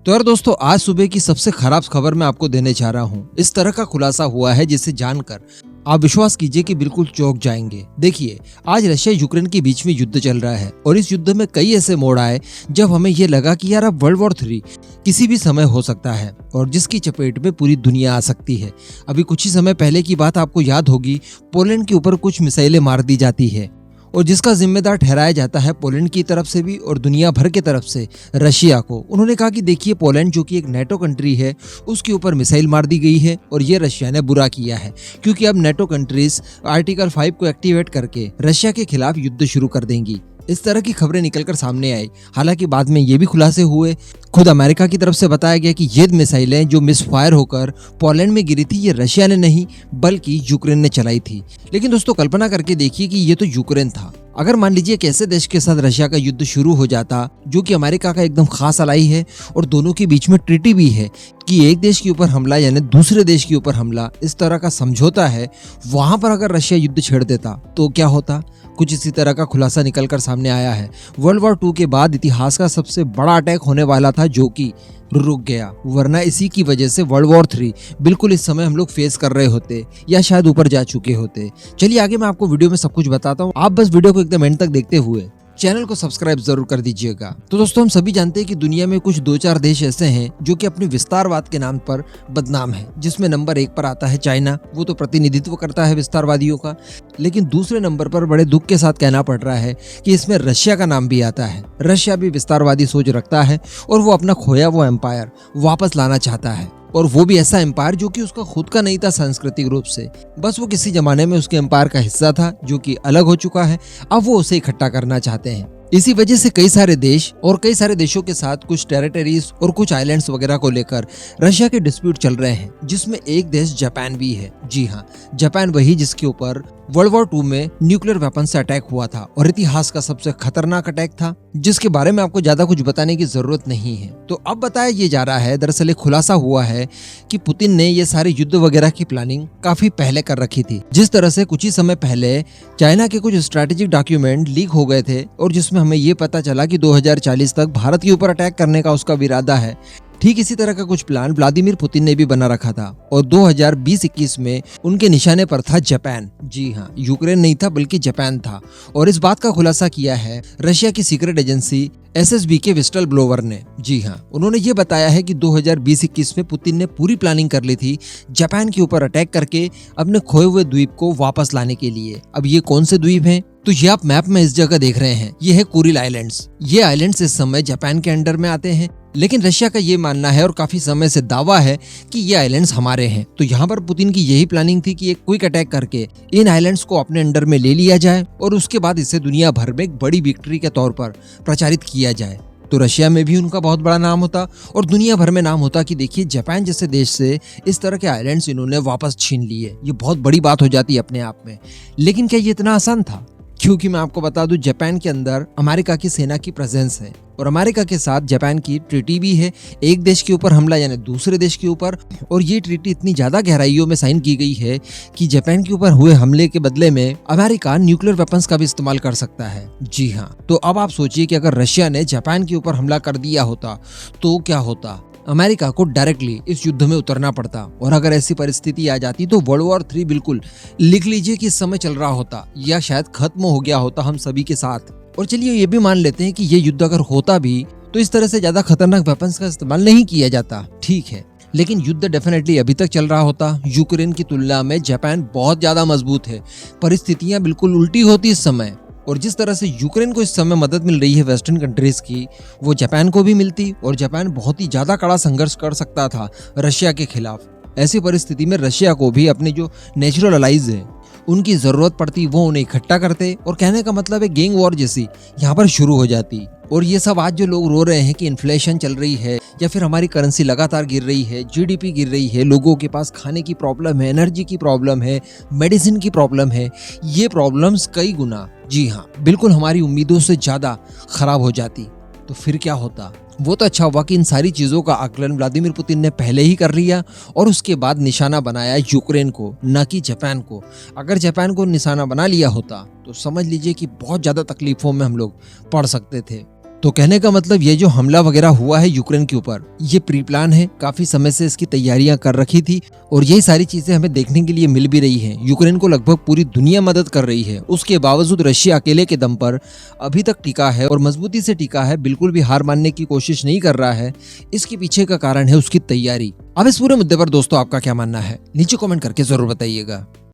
तो यार दोस्तों, आज सुबह की सबसे खराब खबर मैं आपको देने जा रहा हूँ। इस तरह का खुलासा हुआ है जिसे जानकर आप विश्वास कीजिए कि बिल्कुल चौंक जाएंगे। देखिए, आज रशिया यूक्रेन के बीच में युद्ध चल रहा है और इस युद्ध में कई ऐसे मोड़ आए जब हमें ये लगा कि यार अब वर्ल्ड वॉर 3 किसी भी समय हो सकता है और जिसकी चपेट में पूरी दुनिया आ सकती है। अभी कुछ ही समय पहले की बात आपको याद होगी, पोलैंड के ऊपर कुछ मिसाइलें मार दी जाती है और जिसका जिम्मेदार ठहराया जाता है पोलैंड की तरफ से भी और दुनिया भर की तरफ से रशिया को। उन्होंने कहा कि देखिए, पोलैंड जो कि एक नेटो कंट्री है उसके ऊपर मिसाइल मार दी गई है और ये रशिया ने बुरा किया है, क्योंकि अब नेटो कंट्रीज आर्टिकल 5 को एक्टिवेट करके रशिया के खिलाफ युद्ध शुरू कर देंगी। इस तरह की खबरें निकलकर सामने आई। हालांकि बाद में ये भी खुलासे हुए, खुद अमेरिका की तरफ से बताया गया कि ये मिसाइलें जो मिसफायर होकर पोलैंड में गिरी थी, ये रशिया ने नहीं बल्कि यूक्रेन ने चलाई थी। लेकिन दोस्तों, कल्पना करके देखिए कि ये तो यूक्रेन था। अगर मान लीजिए कि ऐसे देश के साथ रशिया का युद्ध शुरू हो जाता जो कि अमेरिका का एकदम खास अलाई है और दोनों के बीच में ट्रीटी भी है कि एक देश के ऊपर हमला यानी दूसरे देश के ऊपर हमला, इस तरह का समझौता है, वहां पर अगर रशिया युद्ध छेड़ देता तो क्या होता। कुछ इसी तरह का खुलासा निकलकर सामने आया है। वर्ल्ड वॉर 2 के बाद इतिहास का सबसे बड़ा अटैक होने वाला था जो कि रुक गया, वरना इसी की वजह से वर्ल्ड वॉर 3 बिल्कुल इस समय हम लोग फेस कर रहे होते या शायद ऊपर जा चुके होते। चलिए आगे मैं आपको वीडियो में सब कुछ बताता हूँ, आप बस वीडियो को एकदम एंड तक देखते हुए चैनल को सब्सक्राइब जरूर कर दीजिएगा। तो दोस्तों, हम सभी जानते हैं कि दुनिया में कुछ 2-4 देश ऐसे हैं जो कि अपने विस्तारवाद के नाम पर बदनाम है, जिसमें नंबर 1 पर आता है चाइना। वो तो प्रतिनिधित्व करता है विस्तारवादियों का। लेकिन दूसरे नंबर पर बड़े दुख के साथ कहना पड़ रहा है कि इसमें रशिया का नाम भी आता है। रशिया भी विस्तारवादी सोच रखता है और वो अपना खोया वो एम्पायर वापस लाना चाहता है, और वो भी ऐसा एम्पायर जो कि उसका खुद का नहीं था सांस्कृतिक रूप से। बस वो किसी जमाने में उसके एम्पायर का हिस्सा था जो कि अलग हो चुका है, अब वो उसे इकट्ठा करना चाहते हैं। इसी वजह से कई सारे देश और कई सारे देशों के साथ कुछ टेरिटरीज और कुछ आइलैंड्स वगैरह को लेकर रशिया के डिस्प्यूट चल रहे हैं, जिसमें एक देश जापान भी है। जी हाँ, जापान वही जिसके ऊपर वर्ल्ड वॉर 2 में न्यूक्लियर वेपन से अटैक हुआ था और इतिहास का सबसे खतरनाक अटैक था, जिसके बारे में आपको ज्यादा कुछ बताने की जरूरत नहीं है। तो अब बताया ये जा रहा है, दरअसल एक खुलासा हुआ है कि पुतिन ने ये सारे युद्ध वगैरह की प्लानिंग काफी पहले कर रखी थी। जिस तरह से कुछ ही समय पहले चाइना के कुछ स्ट्रेटेजिक डॉक्यूमेंट लीक हो गए थे और जिसमें हमें ये पता चला कि 2040 तक भारत के ऊपर अटैक करने का उसका इरादा है। ठीक इसी तरह का कुछ प्लान व्लादिमीर पुतिन ने भी बना रखा था और 2020-21 में उनके निशाने पर था जापान। जी हाँ, यूक्रेन नहीं था बल्कि जापान था। और इस बात का खुलासा किया है रशिया की सीक्रेट एजेंसी SSB के विस्टल ब्लोवर ने। जी हाँ, उन्होंने ये बताया है कि 2020-21 में पुतिन ने पूरी प्लानिंग कर ली थी जापान के ऊपर अटैक करके अपने खोए हुए द्वीप को वापस लाने के लिए। अब ये कौन से द्वीप हैं? तो ये आप मैप में इस जगह देख रहे हैं, ये है कुरिल आइलैंड्स। ये आइलैंड्स इस समय जापान के अंडर में आते हैं, लेकिन रशिया का ये मानना है और काफी समय से दावा है कि ये आइलैंड्स हमारे हैं। तो यहाँ पर पुतिन की यही प्लानिंग थी कि एक क्विक अटैक करके इन आइलैंड्स को अपने अंडर में ले लिया जाए और उसके बाद इसे दुनिया भर में एक बड़ी विक्ट्री के तौर पर प्रचारित किया जाए। तो रशिया में भी उनका बहुत बड़ा नाम होता और दुनिया भर में नाम होता कि देखिए, जापान जैसे देश से इस तरह के आइलैंड्स इन्होंने वापस छीन लिए। ये बहुत बड़ी बात हो जाती है अपने आप में। लेकिन क्या ये इतना आसान था? क्योंकि मैं आपको बता दूं, जापान के अंदर अमेरिका की सेना की प्रेजेंस है और अमेरिका के साथ जापान की ट्रीटी भी है, एक देश के ऊपर हमला यानी दूसरे देश के ऊपर। और ये ट्रीटी इतनी ज्यादा गहराइयों में साइन की गई है कि जापान के ऊपर हुए हमले के बदले में अमेरिका न्यूक्लियर वेपन्स का भी इस्तेमाल कर सकता है। जी हाँ, तो अब आप सोचिए कि अगर रशिया ने जापान के ऊपर हमला कर दिया होता तो क्या होता। अमेरिका को डायरेक्टली इस युद्ध में उतरना पड़ता और अगर ऐसी परिस्थिति आ जाती तो वर्ल्ड वॉर 3 बिल्कुल लिख लीजिए कि इस समय चल रहा होता या शायद खत्म हो गया होता हम सभी के साथ। और चलिए ये भी मान लेते हैं कि ये युद्ध अगर होता भी तो इस तरह से ज्यादा खतरनाक वेपन्स का इस्तेमाल नहीं किया जाता, ठीक है, लेकिन युद्ध डेफिनेटली अभी तक चल रहा होता। यूक्रेन की तुलना में जापान बहुत ज्यादा मजबूत है, परिस्थितियां बिल्कुल उल्टी होती इस समय। और जिस तरह से यूक्रेन को इस समय मदद मिल रही है वेस्टर्न कंट्रीज की, वो जापान को भी मिलती और जापान बहुत ही ज्यादा कड़ा संघर्ष कर सकता था रशिया के खिलाफ। ऐसी परिस्थिति में रशिया को भी अपने जो नेचुरल अलाइज है उनकी जरूरत पड़ती, वो उन्हें इकट्ठा करते और कहने का मतलब है गैंग वॉर जैसी यहाँ पर शुरू हो जाती। और ये सब आज जो लोग रो रहे हैं कि इन्फ्लेशन चल रही है या फिर हमारी करेंसी लगातार गिर रही है, GDP गिर रही है, लोगों के पास खाने की प्रॉब्लम है, एनर्जी की प्रॉब्लम है, मेडिसिन की प्रॉब्लम है, ये प्रॉब्लम्स कई गुना, जी हाँ, बिल्कुल हमारी उम्मीदों से ज्यादा खराब हो जाती। तो फिर क्या होता? वो तो अच्छा हुआ कि इन सारी चीजों का आकलन व्लादिमीर पुतिन ने पहले ही कर लिया और उसके बाद निशाना बनाया यूक्रेन को, न कि जापान को। अगर जापान को निशाना बना लिया होता तो समझ लीजिए कि बहुत ज्यादा तकलीफों में हम लोग पड़ सकते थे। तो कहने का मतलब ये जो हमला वगैरह हुआ है यूक्रेन के ऊपर, ये प्री प्लान है, काफी समय से इसकी तैयारियां कर रखी थी और यही सारी चीजें हमें देखने के लिए मिल भी रही हैं। यूक्रेन को लगभग पूरी दुनिया मदद कर रही है, उसके बावजूद रशिया अकेले के दम पर अभी तक टिका है और मजबूती से टिका है, बिल्कुल भी हार मानने की कोशिश नहीं कर रहा है। इसके पीछे का कारण है उसकी तैयारी। अब इस पूरे मुद्दे पर दोस्तों आपका क्या मानना है, नीचे कमेंट करके जरूर बताइएगा।